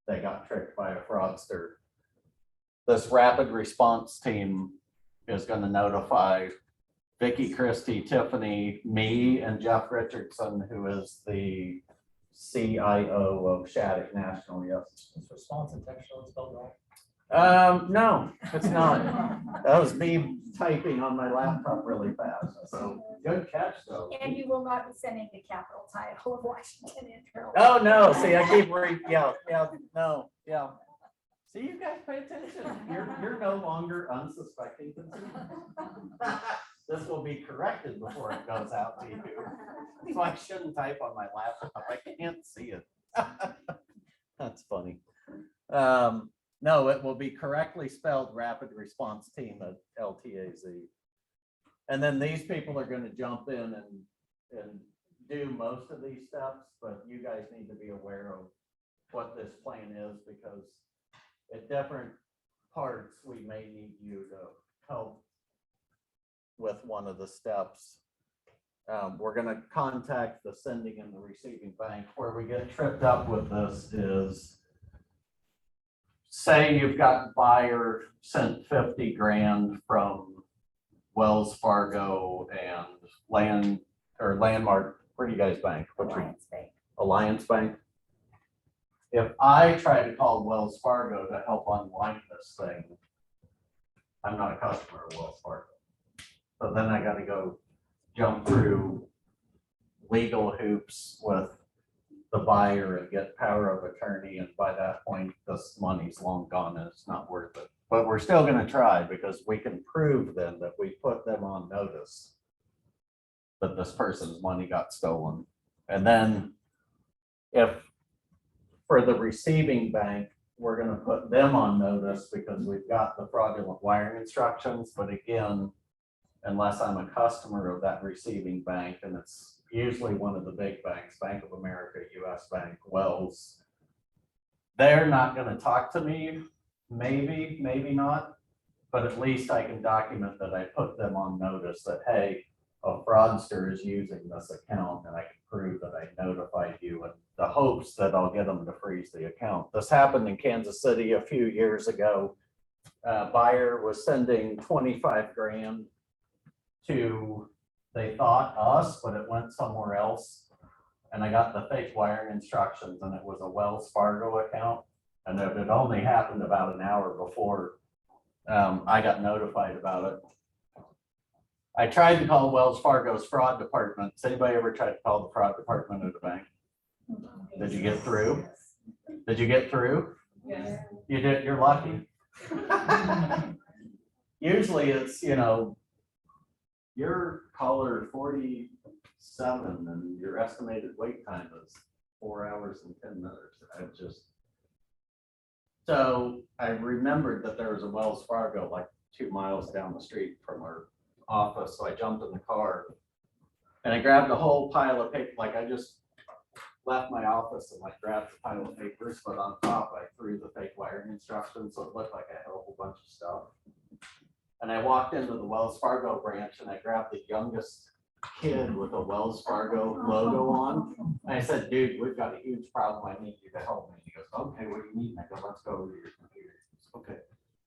they got tricked by a fraudster. This rapid response team is going to notify Vicky, Christie, Tiffany, me, and Jeff Richardson, who is the CIO of Shattuck National, yes. Is response intentional spelled wrong? No, it's not. That was me typing on my laptop really fast, so good catch though. And you will not be sending the capital title of Washington intro. Oh, no, see, I keep yeah, no, yeah. See, you guys pay attention. You're no longer unsuspecting consumers. This will be corrected before it goes out to you. So I shouldn't type on my laptop. I can't see it. That's funny. No, it will be correctly spelled Rapid Response Team at LTAZ. And then these people are going to jump in and do most of these steps, but you guys need to be aware of what this plan is, because at different parts, we may need you to help with one of the steps. We're going to contact the sending and the receiving bank. Where we get tripped up with this is, say you've got buyer sent 50 grand from Wells Fargo and Landmark. Where do you guys bank? What's your Alliance Bank. Alliance Bank? If I try to call Wells Fargo to help unwind this thing, I'm not a customer of Wells Fargo. So then I gotta go jump through legal hoops with the buyer and get power of attorney, and by that point, this money's long gone and it's not worth it. But we're still gonna try, because we can prove then that we put them on notice that this person's money got stolen. And then if for the receiving bank, we're gonna put them on notice because we've got the fraudulent wiring instructions. But again, unless I'm a customer of that receiving bank, and it's usually one of the big banks, Bank of America, US Bank, Wells, they're not gonna talk to me, maybe not, but at least I can document that I put them on notice that, hey, a fraudster is using this account, and I can prove that I notified you, in the hopes that I'll get them to freeze the account. This happened in Kansas City a few years ago. Buyer was sending 25 grand to, they thought us, but it went somewhere else. And I got the fake wiring instructions, and it was a Wells Fargo account. And it had only happened about an hour before I got notified about it. I tried to call Wells Fargo's fraud department. Has anybody ever tried to call the fraud department of the bank? Did you get through? Did you get through? Yes. You did, you're lucky. Usually it's, your caller 47 and your estimated wait time is 4 hours and 10 minutes. So I remembered that there was a Wells Fargo like 2 miles down the street from our office. So I jumped in the car and I grabbed a whole pile of paper. Like I just left my office and like grabbed a pile of papers, but on top I threw the fake wiring instructions. So it looked like I had a whole bunch of stuff. And I walked into the Wells Fargo branch and I grabbed the youngest kid with a Wells Fargo logo on. And I said, dude, we've got a huge problem. I need you to help me. He goes, okay, what do you need? And I go, let's go over to your computer. He goes, okay.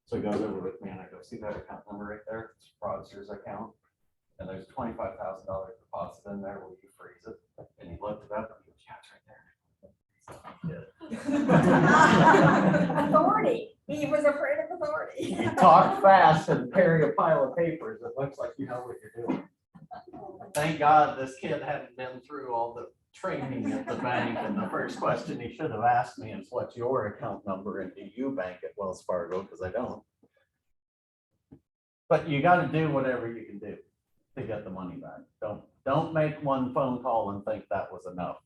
So he goes over with me and I go, see that account number right there? It's Fraudsters account. And there's $25,000 deposit in there. Will you freeze it? And he looked it up and he goes, yeah, it's right there. Authority. He was afraid of authority. You talk fast and carry a pile of papers. It looks like you know what you're doing. Thank God this kid hadn't been through all the training at the bank. And the first question he should have asked me is, what's your account number and do you bank at Wells Fargo? Because I don't. But you got to do whatever you can do to get the money back. Don't make one phone call and think that was enough.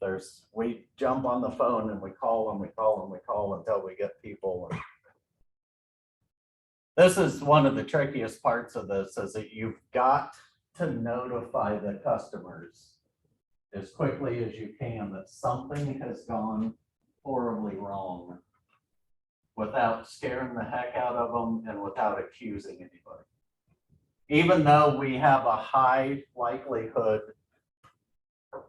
We jump on the phone and we call and we call and we call until we get people. And this is one of the trickiest parts of this, is that you've got to notify the customers as quickly as you can that something has gone horribly wrong without scaring the heck out of them and without accusing anybody. Even though we have a high likelihood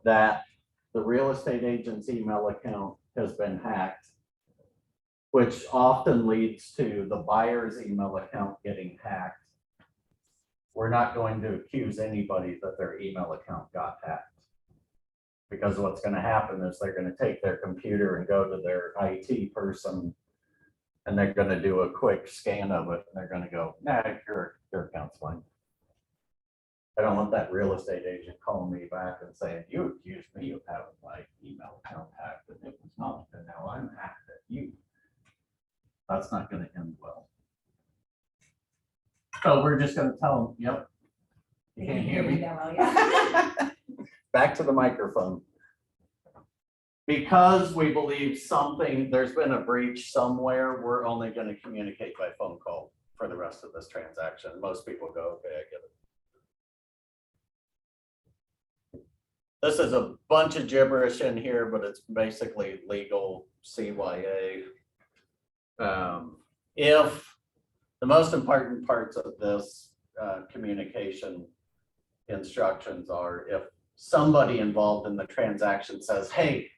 that the real estate agent's email account has been hacked, which often leads to the buyer's email account getting hacked, we're not going to accuse anybody that their email account got hacked. Because what's gonna happen is they're gonna take their computer and go to their IT person, and they're gonna do a quick scan of it, and they're gonna go, nah, your account's fine. I don't want that real estate agent calling me back and saying, you accused me of having my email account hacked, and it was not, and now I'm hacked at you. That's not gonna end well. So we're just gonna tell them, yep. You can't hear me? Back to the microphone. Because we believe there's been a breach somewhere, we're only gonna communicate by phone call for the rest of this transaction. Most people go, okay, I get it. This is a bunch of gibberish in here, but it's basically legal CYA. If the most important parts of this communication instructions are if somebody involved in the transaction says, hey,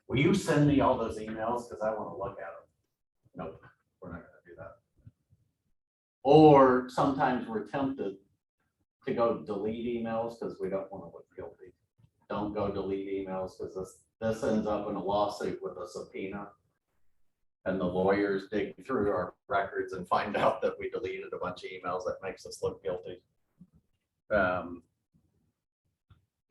will you send me all those emails? Because I want to look at them. Nope, we're not going to do that. Or sometimes we're tempted to go delete emails because we don't want to look guilty. Don't go delete emails because this ends up in a lawsuit with a subpoena. And the lawyers dig through our records and find out that we deleted a bunch of emails that makes us look guilty.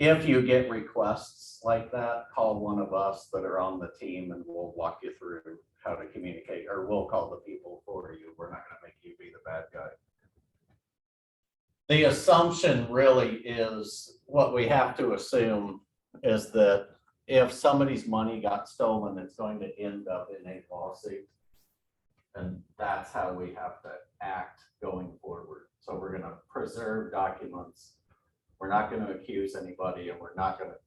If you get requests like that, call one of us that are on the team and we'll walk you through how to communicate, or we'll call the people for you. We're not going to make you be the bad guy. The assumption really is what we have to assume is that if somebody's money got stolen, it's going to end up in a lawsuit. And that's how we have to act going forward. So we're going to preserve documents. We're not going to accuse anybody, and we're not going to,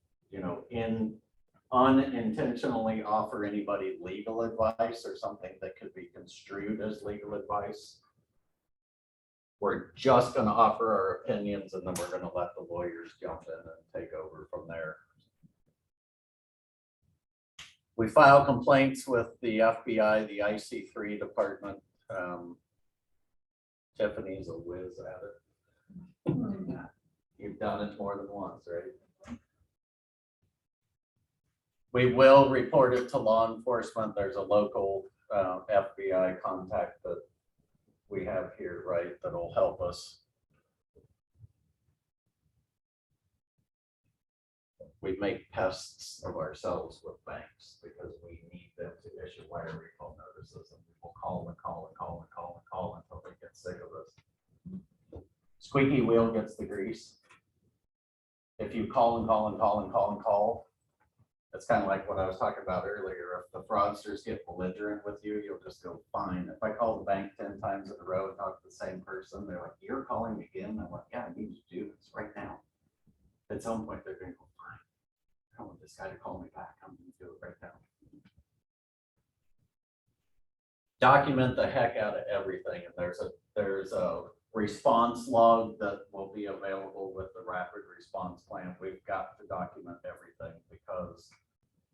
unintentionally offer anybody legal advice or something that could be construed as legal advice. We're just going to offer our opinions, and then we're going to let the lawyers jump in and take over from there. We file complaints with the FBI, the IC3 department. Tiffany's a whiz at it. You've done it more than once, right? We will report it to law enforcement. There's a local FBI contact that we have here, right, that'll help us. We make pests of ourselves with banks because we need them to issue wire recall notices, and we will call and call and call and call and call until they get sick of us. Squeaky wheel gets the grease. If you call and call and call and call and call, it's kind of like what I was talking about earlier. If the fraudsters get belligerent with you, you'll just go, fine. If I call the bank 10 times in a row and talk to the same person, they're like, you're calling me again? I'm like, yeah, I need you to do this right now. At some point, they're going to go, fine. I want this guy to call me back. I'm going to do it right now. Document the heck out of everything. And there's a response log that will be available with the rapid response plan. We've got to document everything because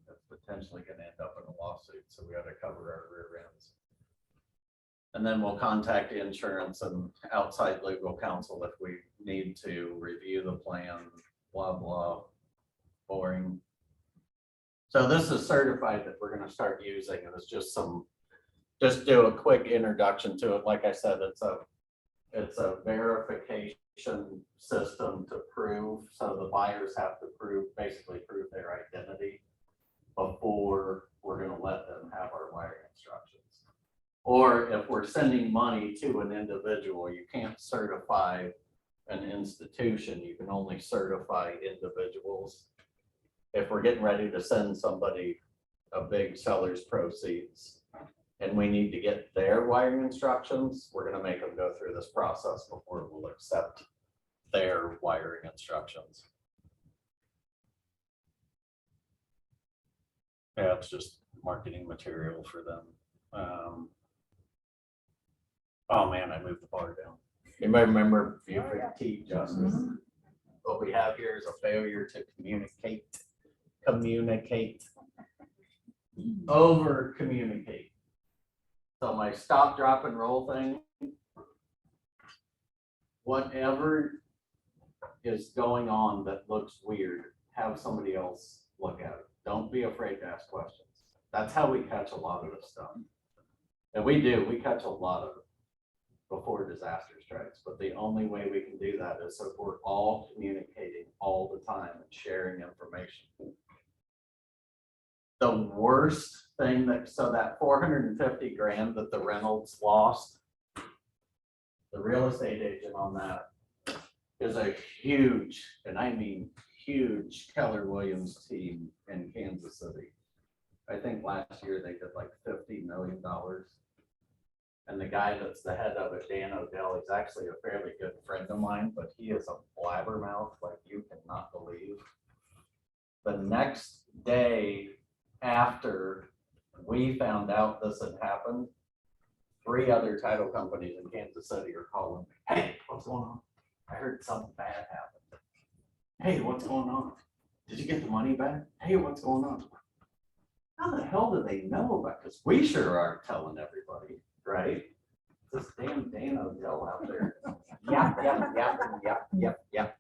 it's potentially going to end up in a lawsuit. So we got to cover our rear ends. And then we'll contact insurance and outside legal counsel if we need to review the plan, blah, blah, boring. So this is certified that we're going to start using. It was just do a quick introduction to it. Like I said, it's a verification system to prove. So the buyers have to basically prove their identity before we're going to let them have our wiring instructions. Or if we're sending money to an individual, you can't certify an institution. You can only certify individuals. If we're getting ready to send somebody a big seller's proceeds and we need to get their wiring instructions, we're going to make them go through this process before we'll accept their wiring instructions. Yeah, it's just marketing material for them. Oh man, I moved the bar down. Anybody remember Buford T. Justice? What we have here is a failure to communicate. Over communicate. So my stop, drop, and roll thing, whatever is going on that looks weird, have somebody else look at it. Don't be afraid to ask questions. That's how we catch a lot of this stuff. And we catch a lot of it before disaster strikes, but the only way we can do that is if we're all communicating all the time and sharing information. The worst thing so that 450 grand that the Reynolds lost, the real estate agent on that is a huge, and I mean huge, Keller Williams team in Kansas City. I think last year they did like $50 million. And the guy that's the head of it, Dan Odell, he's actually a fairly good friend of mine, but he is a blabbermouth like you cannot believe. The next day after we found out this had happened, 3 other title companies in Kansas City are calling me. Hey, what's going on? I heard something bad happened. Hey, what's going on? Did you get the money back? Hey, what's going on? How the hell do they know about this? We sure aren't telling everybody, right? This damn Dan Odell out there. Yep.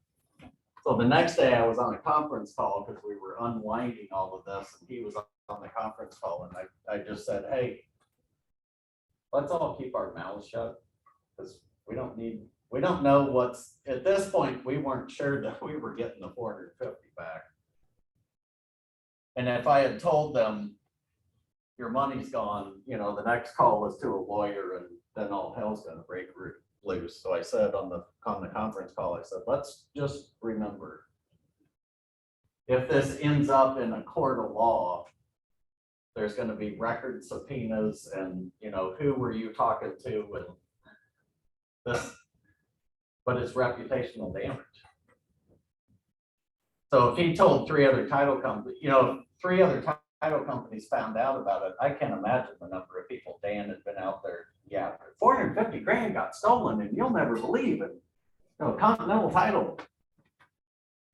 So the next day I was on a conference call because we were unwinding all of this and he was on the conference call and I just said, hey, let's all keep our mouths shut because we don't know what's, at this point, we weren't sure that we were getting the 450 back. And if I had told them your money's gone, the next call was to a lawyer and then all hell's gonna break loose. So I said on the conference call, I said, let's just remember, if this ends up in a court of law, there's gonna be record subpoenas and, who were you talking to and this, but it's reputational damage. So if he told 3 other title companies, 3 other title companies found out about it, I can't imagine the number of people Dan had been out there. Yeah, 450 grand got stolen and you'll never believe it. Continental Title,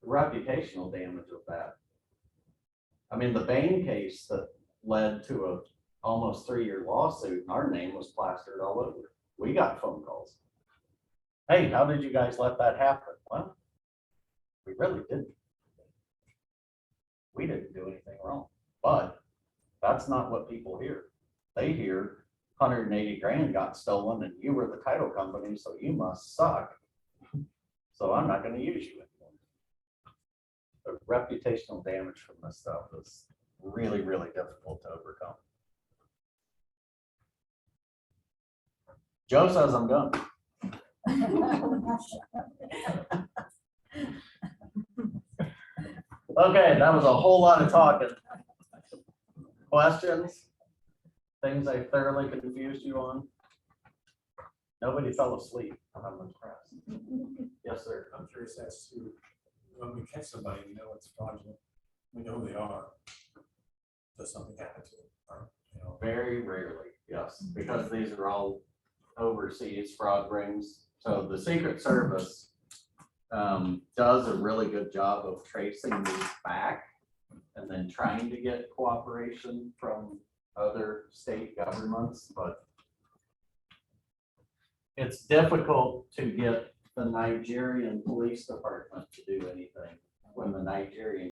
the reputational damage of that. I mean, the Bain case that led to a almost 3-year lawsuit and our name was plastered all over. We got phone calls. Hey, how did you guys let that happen? Well, we really didn't. We didn't do anything wrong, but that's not what people hear. They hear 180 grand got stolen and you were the title company, so you must suck. So I'm not going to use you anymore. The reputational damage from this stuff is really, really difficult to overcome. Joe says I'm done. Okay, that was a whole lot of talking. Questions? Things I thoroughly confused you on? Nobody fell asleep. I'm impressed. Yes, sir. I'm curious as to when we catch somebody, we know it's fraudulent, we know who they are. Does something happen to them? Or, Very rarely, yes, because these are all overseas fraud rings. So the Secret Service does a really good job of tracing these back and then trying to get cooperation from other state governments, but it's difficult to get the Nigerian police department to do anything when the Nigerian